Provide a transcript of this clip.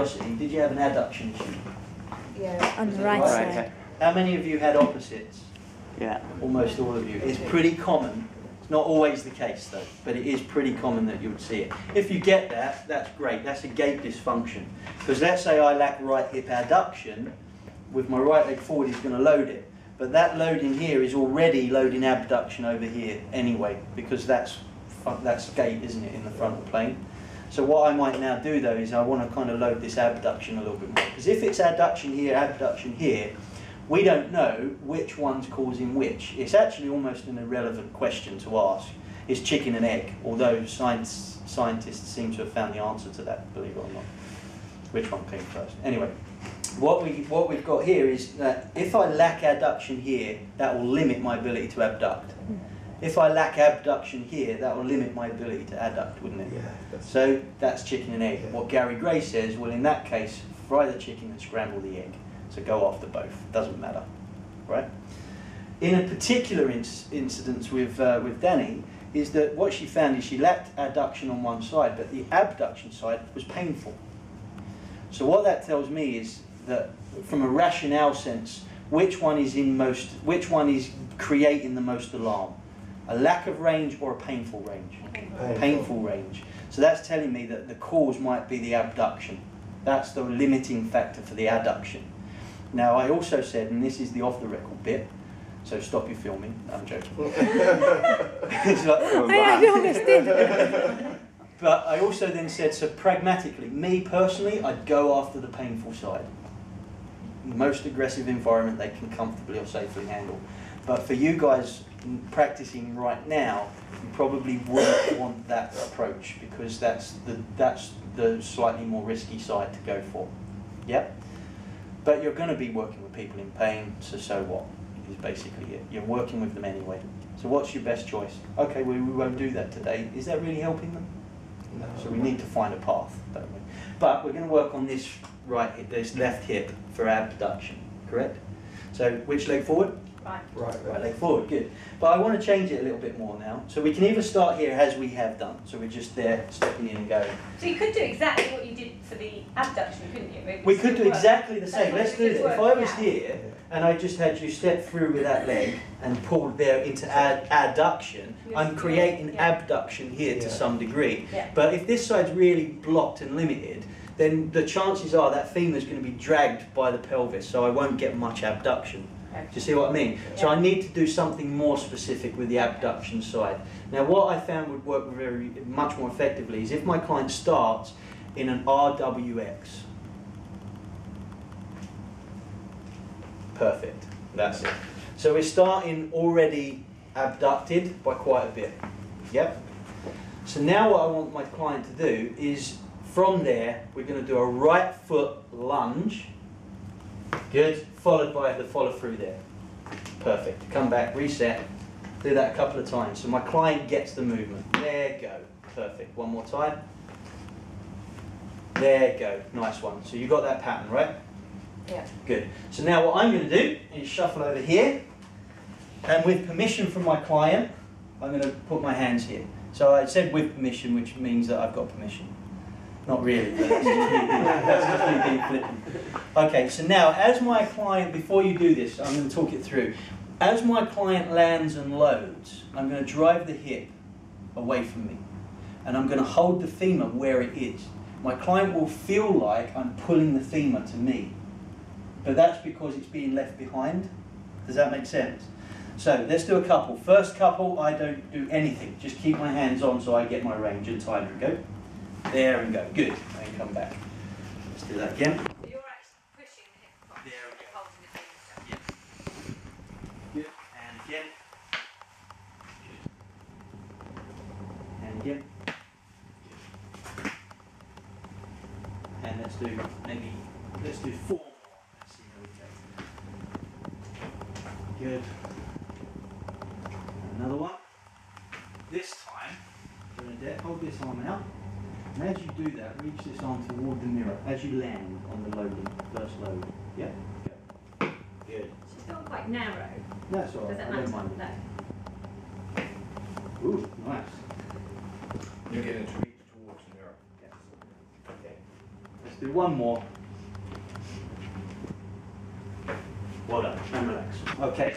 curiosity, did you have an adduction issue? Yeah. On the right side. Okay. How many of you had opposites? Yeah. Almost all of you. It's pretty common. It's not always the case though, but it is pretty common that you would see it. If you get that, that's great. That's a gait dysfunction. Because let's say I lack right hip adduction, with my right leg forward is going to load it. But that loading here is already loading abduction over here anyway, because that's gait, isn't it, in the frontal plane. So what I might now do though is I want to kind of load this abduction a little bit more. Because if it's adduction here, abduction here, we don't know which one's causing which. It's actually almost an irrelevant question to ask. It's chicken and egg, although scientists seem to have found the answer to that, believe it or not. Which one came first? Anyway, what we've got here is that if I lack adduction here, that will limit my ability to abduct. If I lack abduction here, that will limit my ability to adduct, wouldn't it? Yeah. So that's chicken and egg. Yeah. What Gary Gray says, well, in that case, fry the chicken and scramble the egg. So go after both. Doesn't matter, right? In a particular incident with Danny, is that what she found is she lacked adduction on one side, but the abduction side was painful. So what that tells me is that, from a rationale sense, which one is creating the most alarm? A lack of range or a painful range? Painful range. So that's telling me that the cause might be the abduction. That's the limiting factor for the adduction. Now I also said, and this is the off the record bit, so stop your filming. No, I'm joking. It's like, I almost did. but I also then said, so pragmatically, me personally, I'd go after the painful side. The most aggressive environment they can comfortably or safely handle. But for you guys practicing right now, you probably wouldn't want that approach, because that's the slightly more risky side to go for. Yep. But you're going to be working with people in pain, so what? Is basically it. You're working with them anyway. So what's your best choice? Okay, we won't do that today. Is that really helping them? No. So we need to find a path, don't we? But we're going to work on this this left hip for abduction, correct? So which leg forward? Right leg forward, good. But I want to change it a little bit more now. So we can either start here as we have done. So we're just there, stepping in and going. So you could do exactly what you did for the abduction, couldn't you? We could do exactly the same. Let's do that. If I was yeah. here and I just had you step through with that leg and pulled there into adduction, I'm creating abduction here to some degree. Yeah. But if this side's really blocked and limited, then the chances are that femur's going to be dragged by the pelvis, so I won't get much abduction. Okay. Do you see what I mean? Yeah. So I need to do something more specific with the abduction side. Now what I found would work much more effectively is if my client starts in an RWX. Perfect, that's it. So we're starting already abducted by quite a bit. Yep. So now what I want my client to do is, from there, we're going to do a right foot lunge. Good. Followed by the follow through there. Perfect. Come back, reset. Do that a couple of times. So my client gets the movement. There go. Perfect. One more time. There go. Nice one. So you got that pattern, right? Yeah. Good. So now what I'm going to do is shuffle over here. And with permission from my client, I'm going to put my hands here. So I said with permission, which means that I've got permission. Not really, but that's just me being flippant. Okay, so now as my client, before you do this, I'm going to talk it through. As my client lands and loads, I'm going to drive the hip away from me. And I'm going to hold the femur where it is. My client will feel like I'm pulling the femur to me. But that's because it's being left behind. Does that make sense? So let's do a couple. First couple, I don't do anything. Just keep my hands on so I get my range and time and go. There and go. Good. And come back. Let's do that again. So you're actually pushing the hip up. There we go. Holding the finger. Yeah. Good. And again. Good. And again. Good. And let's do 4 more. Let's see how we go. Good. Another one. This time, Bernadette, hold this arm out. And as you do that, reach this arm toward the mirror as you land on the loading, first load. Yeah? Go. Good. She's still quite narrow. That's all right. Does that I don't matter? mind. No. Ooh, nice. You're getting to reach towards the mirror. Yes. Okay. Let's do one more. Well done, and relax. Okay.